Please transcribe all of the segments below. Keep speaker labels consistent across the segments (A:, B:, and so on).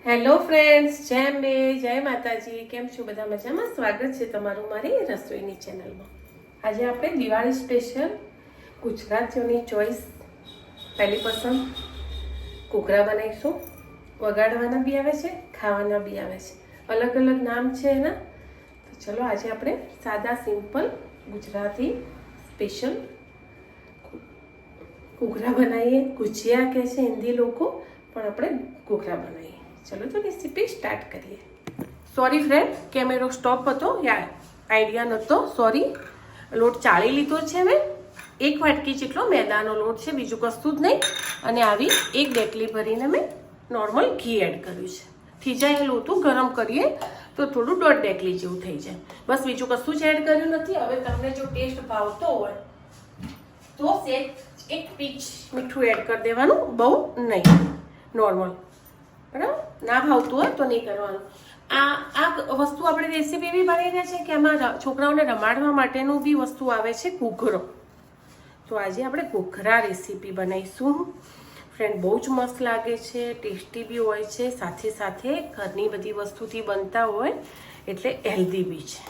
A: Hello friends, જય અંબે, જય માતાજી. કેમ છો બધા? મજામાં? સ્વાગત છે તમારું મારી રસોઈની ચેનલમાં. આજે આપણે દિવાળી સ્પેશિયલ ગુજરાતીઓની ચોઈસ પહેલી પસંદ ઘૂઘરા બનાવીશું. વગાડવાના બી આવે છે, ખાવાના બી આવે છે, અલગ અલગ નામ છે એના. તો ચલો આજે આપણે સાદા સિમ્પલ ગુજરાતી સ્પેશિયલ ઘૂઘરા બનાવીએ. ગુજિયા કહે છે હિન્દી લોકો, પણ આપણે ઘૂઘરા બનાવીએ. ચલો તો રેસીપી સ્ટાર્ટ કરીએ. સોરી ફ્રેન્ડ, કેમેરો સ્ટોપ હતો, આઈડિયા નહોતો, સોરી. લોટ ચાળી લીધો છે મેં. 1 વાટકી જેટલો મેદાનો લોટ છે, બીજું કશું જ નહીં. અને આવી 1 ડેકલી ભરીને મેં નોર્મલ ઘી એડ કર્યું છે. થીજાયેલું હતું, ગરમ કરીએ તો થોડું 1.5 ડેકલી જેવું થઈ જાય. બસ બીજું કશું જ એડ કર્યું નથી. હવે તમને જો ટેસ્ટ ભાવતો હોય તો એક પીંચ મીઠું એડ કરી દેવાનું, બહુ નહીં, નોર્મલ. બરાબર? ના ભાવતું હોય તો નહીં કરવાનું. આ વસ્તુ આપણે રેસીપી એવી બનાવી રહ્યા છે કે એમાં છોકરાઓને રમાડવા માટેનું બી વસ્તુ આવે છે, ઘૂઘરો. તો આજે આપણે ઘૂઘરા રેસીપી બનાવીશું. ફ્રેન્ડ, બહુ જ મસ્ત લાગે છે, ટેસ્ટી બી હોય છે, સાથે સાથે ઘરની બધી વસ્તુથી બનતા હોય એટલે હેલ્ધી બી છે.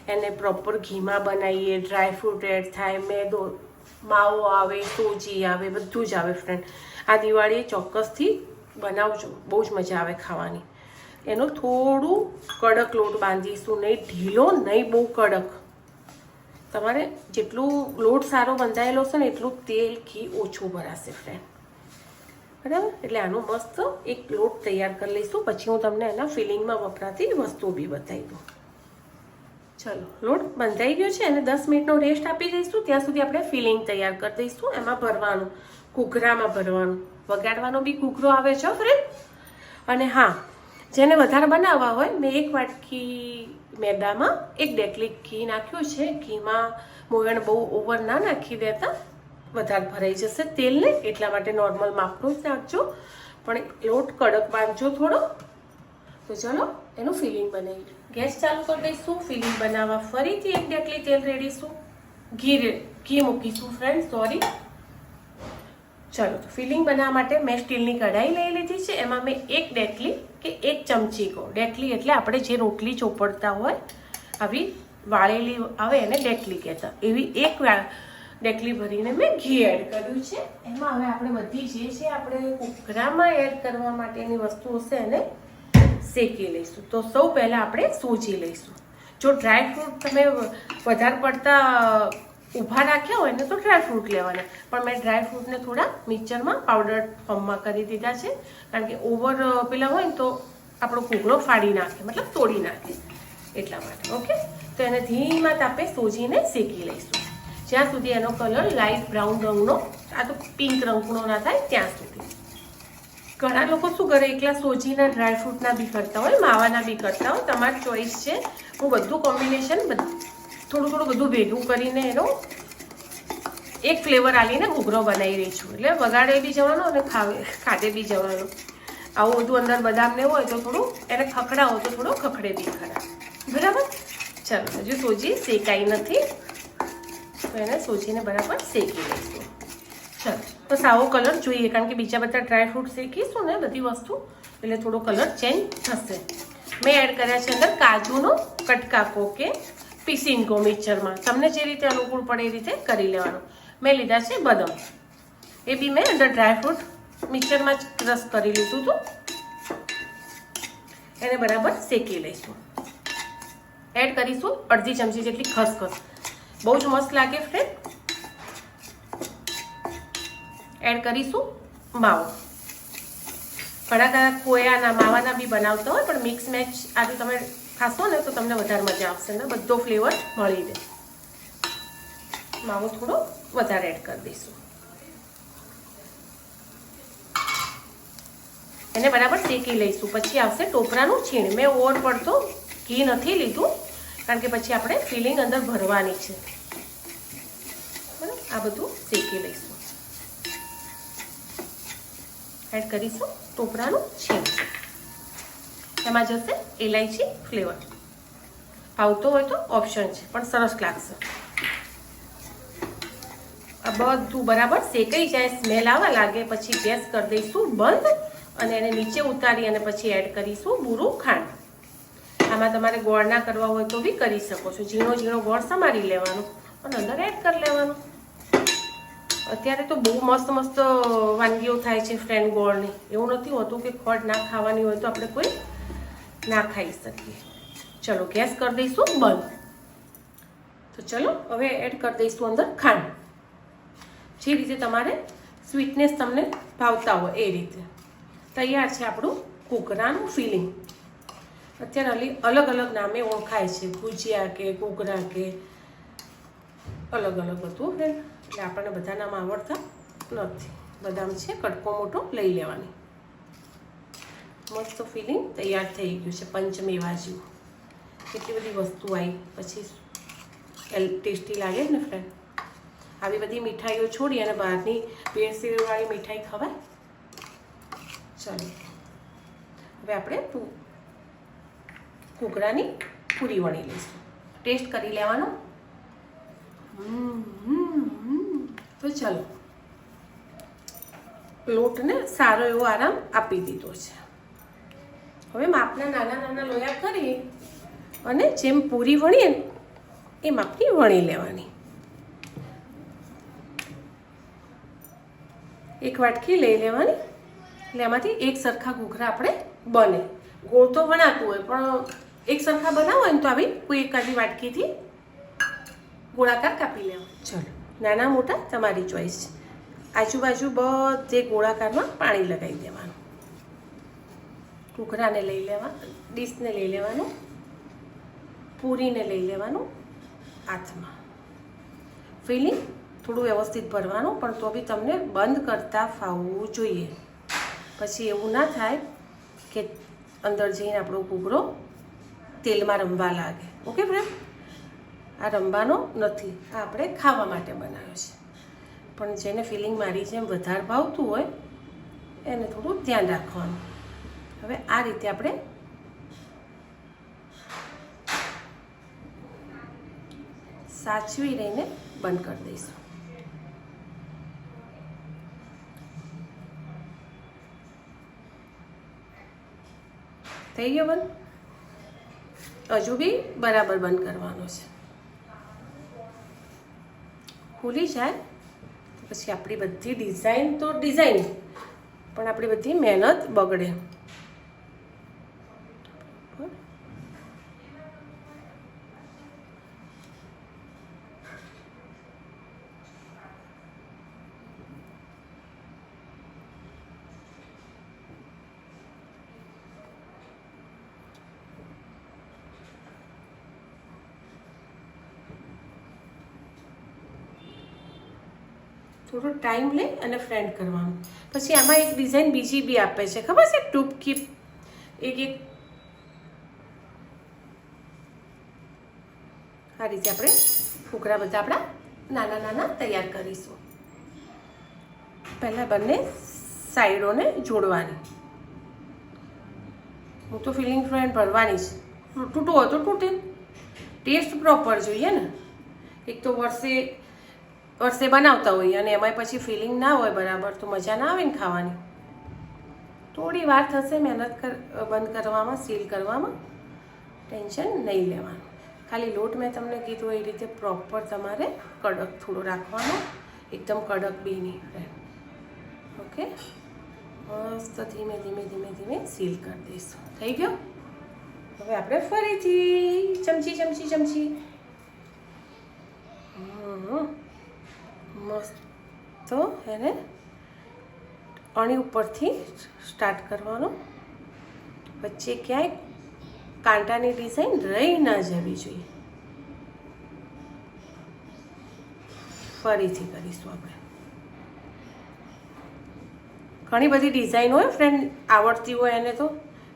A: એને પ્રોપર ઘીમાં બનાવીએ, ડ્રાયફ્રૂટ એડ થાય, મેદો, માવો આવે, સોજી આવે, બધું જ આવે. ફ્રેન્ડ, આ દિવાળીએ ચોક્કસથી બનાવજો, બહુ જ મજા આવે ખાવાની. એનું થોડું કડક લોટ બાંધીશું, નહીં ઢીલો, નહીં બહુ કડક. તમારે જેટલું લોટ સારો બંધાયેલો હશે ને એટલું તેલ, ઘી ઓછું ભરાશે ફ્રેન્ડ. બરાબર? એટલે આનો મસ્ત એક લોટ તૈયાર કરી લઈશું. પછી હું તમને એના ફિલિંગમાં વપરાતી વસ્તુઓ બી બતાવી દઉં. ચલો, લોટ બંધાઈ ગયો છે અને 10 મિનિટનો રેસ્ટ આપી દઈશું. ત્યાં સુધી આપણે ફિલિંગ તૈયાર કરી દઈશું. એમાં ભરવાનું, ઘૂઘરામાં ભરવાનું. વગાડવાનો બી ઘૂઘરો આવે છે ફ્રેન્ડ. અને હા, જેને વધારે બનાવવા હોય, મેં 1 વાટકી મેદામાં 1 ડેકલી ઘી નાખ્યું છે. ઘીમાં મોયણ બહુ ઓવર ના નાખી દેતા, વધારે ભરાઈ જશે તેલને, એટલા માટે નોર્મલ માપનું જ નાખજો. પણ લોટ કડક બાંધજો થોડો. તો ચલો એનું ફિલિંગ બનાવી. ગેસ ચાલુ કરી દઈશું. ફિલિંગ બનાવવા ફરીથી 1 ડેકલી તેલ રેડીશું. ઘી મૂકીશું ફ્રેન્ડ, સોરી. ચલો, તો ફિલિંગ બનાવવા માટે મેં સ્ટીલની કઢાઈ લઈ લીધી છે. એમાં મેં 1 ડેકલી કે 1 ચમચી કહો, ડેકલી એટલે આપણે જે રોટલી ચોપડતા હોય, આવી વાળેલી આવે એને ડેકલી કહેતા, એવી 1 ડેકલી ભરીને મેં ઘી એડ કર્યું છે. એમાં હવે આપણે બધી જે છે આપણે ઘૂઘરામાં એડ કરવા માટેની વસ્તુઓ છે એને શેકી લઈશું. તો સૌ પહેલાં આપણે સોજી લઈશું. જો ડ્રાયફ્રૂટ તમે વધારે પડતા ઊભા રાખ્યા હોય ને તો ડ્રાયફ્રૂટ લેવાના, પણ મેં ડ્રાયફ્રૂટને થોડા મિક્સરમાં પાવડર ફોર્મમાં કરી દીધા છે. કારણ કે ઓવર પેલા હોય ને તો આપણો ઘૂઘરો ફાડી નાખે, મતલબ તોડી નાખે, એટલા માટે. ઓકે, તો એને ધીમા તાપે સોજીને શેકી લઈશું જ્યાં સુધી એનો કલર લાઇટ બ્રાઉન રંગનો, આ તો પિંક રંગનો ના થાય ત્યાં સુધી. ઘણા લોકો શું કરે, એકલા સોજીના ડ્રાયફ્રૂટના બી કરતા હોય, માવાના બી કરતા હોય, તમારી ચોઈસ છે. હું બધું કોમ્બિનેશન થોડું થોડું બધું ભેગું કરીને એનો એક ફ્લેવર આલીને ઘૂઘરો બનાવી રહી છું. એટલે વગાડે બી જવાનો અને ખાધે બી જવાનો. આવું બધું અંદર બદામ ને હોય તો થોડું એને ખખડાવો તો થોડો ખખડે બી ખરા. બરાબર? ચાલો, હજુ સોજી શેકાઈ નથી તો એને સોજીને બરાબર શેકી લઈશું. ચાલો, તો સાવો કલર જોઈએ, કારણ કે બીજા બધા ડ્રાયફ્રૂટ શેકીશું ને બધી વસ્તુ, એટલે થોડો કલર ચેન્જ થશે. મેં એડ કર્યા છે અંદર કાજુનો કટકા કે પીસીને મિક્સરમાં, તમને જે રીતે અનુકૂળ પડે એ રીતે કરી લેવાનું. મેં લીધા છે બદામ, એ બી મેં અંદર ડ્રાયફ્રૂટ મિક્સરમાં જ ક્રશ કરી લીધું હતું. એને બરાબર શેકી લઈશું. એડ કરીશું 1/2 ચમચી જેટલી ખસખસ, બહુ જ મસ્ત લાગે ફ્રેન્ડ. એડ કરીશું માવો. ઘણા કોયાના માવાના બી બનાવતા હોય, પણ મિક્સ મેચ આજે તમે ખાશો ને તો તમને વધારે મજા આવશે ને, બધો ફ્લેવર મળી રહે. માવો થોડો વધારે એડ કરી દઈશું. એને બરાબર શેકી લઈશું. પછી આવશે ટોપરાનું છીણ. મેં ઓવર પડતો ઘી નથી લીધું, કારણ કે પછી આપણે ફિલિંગ અંદર ભરવાની છે. બરાબર? આ બધું શેકી લઈશું. એડ કરીશું ટોપરાનું છીણ. એમાં જશે ઇલાયચી ફ્લેવર. આવતો હોય તો ઓપ્શન છે, પણ સરસ લાગશે. આ બધું બરાબર શેકાઈ જાય, સ્મેલ આવવા લાગે પછી ગેસ કરી દઈશું બંધ અને એને નીચે ઉતારી અને પછી એડ કરીશું બુરું ખાંડ. આમાં તમારે ગોળ ના કરવા હોય તો બી કરી શકો છો. ઝીણો ઝીણો ગોળ સમારી લેવાનો અને અંદર એડ કરી લેવાનો. અત્યારે તો બહુ મસ્ત મસ્ત વાનગીઓ થાય છે ફ્રેન્ડ ગોળની. એવું નથી હોતું કે ખોડ ના ખાવાની હોય તો આપણે કોઈ ના ખાઈ શકીએ. ચલો ગેસ કરી દઈશું બંધ. તો ચલો હવે એડ કરી દઈશું અંદર ખાંડ. જે રીતે તમારે સ્વીટનેસ તમને ભાવતા હોય એ રીતે. તૈયાર છે આપણું ઘૂઘરાનું ફિલિંગ. અત્યારે અલગ અલગ નામે ઓળખાય છે, ભુજિયા કે ઘૂઘરા કે અલગ અલગ હતું ફ્રેન્ડ. એટલે આપણને બધા નામ આવડતા નથી. બદામ છે કટકો મોટો લઈ લેવાની. મસ્ત ફિલિંગ તૈયાર થઈ ગયું છે પંચમેવા જેવું. કેટલી બધી વસ્તુ આવી પછી ટેસ્ટી લાગે ને ફ્રેન્ડ. આવી બધી મીઠાઈઓ છોડી અને બહારની ભેળસેળવાળી મીઠાઈ ખવાય. ચાલો હવે આપણે ઘૂઘરાની પૂરી વણી લઈશું. ટેસ્ટ કરી લેવાનો. તો ચાલો લોટને સારો એવો આરામ આપી દીધો છે. હવે માપના નાના નાના લોયા કરી અને જેમ પૂરી વણીએ એ માપની વણી લેવાની. એક વાટકી લઈ લેવાની. એટલે એમાંથી એક સરખા ઘૂઘરા આપણે બને. ગોળ તો વણાતું હોય પણ એક સરખા બનાવો હોય ને તો આવી કોઈ એકાદી વાટકીથી ગોળાકાર કાપી લેવા. ચલો નાના મોટા તમારી ચોઈસ છે. આજુબાજુ બધે ગોળાકારમાં પાણી લગાવી દેવાનું. ઘૂઘરાને લઈ લેવા, ડીશને લઈ લેવાનું, પૂરીને લઈ લેવાનું હાથમાં. ફિલિંગ થોડું વ્યવસ્થિત ભરવાનું પણ તો બી તમને બંધ કરતાં ફાવવું જોઈએ. પછી એવું ના થાય કે અંદર જઈને આપણો ઘૂઘરો તેલમાં રમવા લાગે. ઓકે ફ્રેન્ડ, આ રમવાનો નથી, આ આપણે ખાવા માટે બનાવ્યો છે. પણ જેને ફિલિંગ મારી જેમ વધારે ભાવતું હોય એને થોડું ધ્યાન રાખવાનું. હવે આ રીતે આપણે સાચવી રહીને બંધ કરી દઈશું. થઈ ગયો બંધ. હજુ બી બરાબર બંધ કરવાનો છે. ખુલી જાય તો પછી આપણી બધી ડિઝાઇન તો ડિઝાઇન પણ આપણી બધી મહેનત બગડે. થોડો ટાઈમ લઈ અને ફ્રેન્ડ કરવાનું. પછી આમાં એક ડિઝાઇન બીજી બી આપે છે, ખબર છે? ટૂબકી એક આ રીતે આપણે ઘૂઘરા બધા આપણા નાના નાના તૈયાર કરીશું. પહેલાં બંને સાઈડોને જોડવાની. હું તો ફિલિંગ ફ્રેન્ડ ભરવાની છે. તૂટું હોય તો તૂટે. ટેસ્ટ પ્રોપર જોઈએ ને. એક તો વર્ષે બનાવતા હોઈએ અને એમાંય પછી ફિલિંગ ના હોય બરાબર તો મજા ના આવે ને ખાવાની. થોડી વાર થશે મહેનત બંધ કરવામાં, સીલ કરવામાં. ટેન્શન નહીં લેવાનું. ખાલી લોટ મેં તમને કીધું એ રીતે પ્રોપર તમારે કડક થોડો રાખવાનો, એકદમ કડક બી નહીં. ઓકે, મસ્ત ધીમે ધીમે ધીમે ધીમે સીલ કરી દઈશું. થઈ ગયો. હવે આપણે ફરીથી ચમચી મસ્ત તો એને અણી ઉપરથી સ્ટાર્ટ કરવાનો. વચ્ચે ક્યાંય કાંટાની ડિઝાઇન રહી ના જવી જોઈએ. ફરીથી કરીશું આપણે. ઘણી બધી ડિઝાઇન હોય ફ્રેન્ડ, આવડતી હોય એને તો,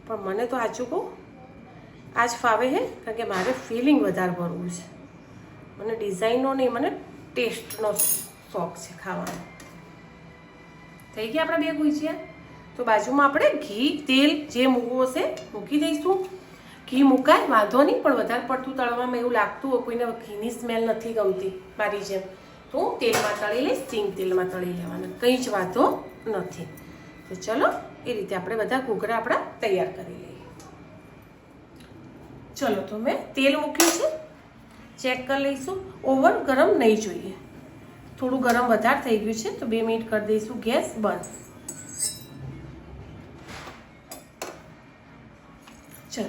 A: પણ મને તો આજ ફાવે છે કારણ કે મારે ફિલિંગ વધારે ભરવું છે. મને ડિઝાઇનનો નહીં, મને ટેસ્ટનો શોખ છે ખાવાનો. થઈ ગયા આપણા બે ગુજિયા. તો બાજુમાં આપણે ઘી તેલ જે મૂકવું હશે મૂકી દઈશું. ઘી મુકાય વાંધો નહીં, પણ વધારે પડતું તળવામાં એવું લાગતું હોય કોઈને ઘીની સ્મેલ નથી ગમતી મારી જેમ, તો તેલમાં તળી લઈશ. સિંગ તેલમાં તળી લેવાના, કંઈ જ વાંધો નથી. તો ચલો એ રીતે આપણે બધા ઘૂઘરા આપણા તૈયાર કરી લઈએ. ચલો તો મેં તેલ મૂક્યું છે, ચેક કરી લઈશું. ઓવર ગરમ નહીં જોઈએ, થોડું ગરમ વધારે થઈ ગયું છે તો 2 મિનિટ કરી દઈશું ગેસ બંધ. ચલો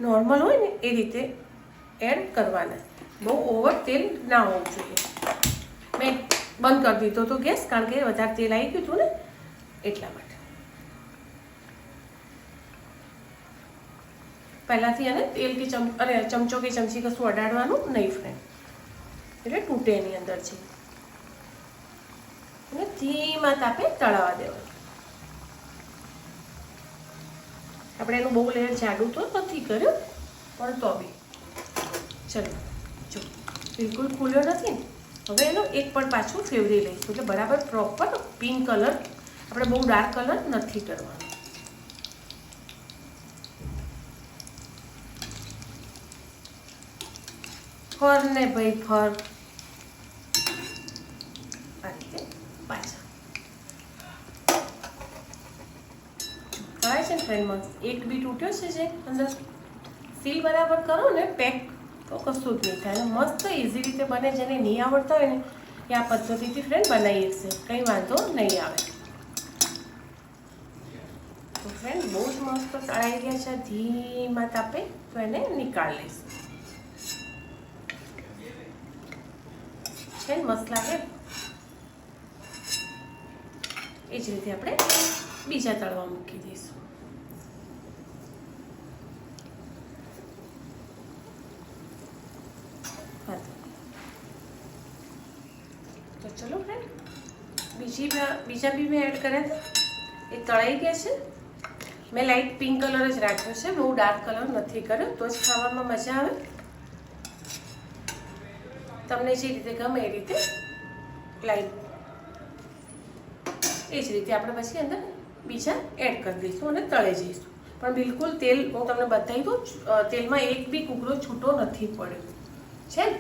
A: નોર્મલ હોય ને એ રીતે એડ કરવાના, બહુ ઓવર તેલ ના હોવું જોઈએ. મેં બંધ કરી દીધો તો ગેસ, કારણ કે વધારે તેલ આવી ગયું હતું ને એટલા માટે. પહેલાંથી એને તેલ કે ચમચો કે ચમચી કશું અડાડવાનું નહીં ફ્રેન્ડ, એટલે તૂટે એની અંદર છે. અને ધીમા તાપે તળાવવા દેવાનું. આપણે એનું બહુ લેયર જાડું તો નથી કર્યું, પણ તો બી ચલો જો બિલકુલ ખુલ્યો નથી ને. હવે એનો એક પણ પાછું ફેવરી લઈશું, એટલે બરાબર પ્રોપર પિંક કલર, આપણે બહુ ડાર્ક કલર નથી કરવાનો. ફર ને ભાઈ ફર, આ રીતે પાછા કરાય છે ને ફ્રેન્ડ. મસ્ત એક બી તૂટ્યો છે જે અંદર. સીલ બરાબર કરો ને પેક તો કશું જ નહીં થાય. અને મસ્ત ઇઝી રીતે બને. જેને નહીં આવડતા હોય ને એ આ પદ્ધતિથી ફ્રેન્ડ બનાવી શકશે, કંઈ વાંધો નહીં આવે. તો ફ્રેન્ડ બહુ જ મસ્ત તળાઈ ગયા છે ધીમા તાપે, તો એને નીકાળી લઈશું. છે ને મસ્ત લાગે. એ જ રીતે આપણે બીજા તળવા મૂકી દઈશું. તો ચલો ફ્રેન્ડ બીજા બી મેં એડ કર્યા હતા, એ તળાઈ ગયા છે. મેં લાઇટ પિંક કલર જ રાખ્યો છે, બહુ ડાર્ક કલર નથી કર્યો, તો જ ખાવામાં મજા આવે. તમને જે રીતે ગમે એ રીતે લાઈટ, એ જ રીતે આપણે પછી અંદર બીજા એડ કરી દઈશું અને તળે જઈશું. પણ બિલકુલ તેલ હું તમને બતાવી દઉં, તેલમાં એક બી કૂકરો છૂટો નથી પડ્યો છે ને.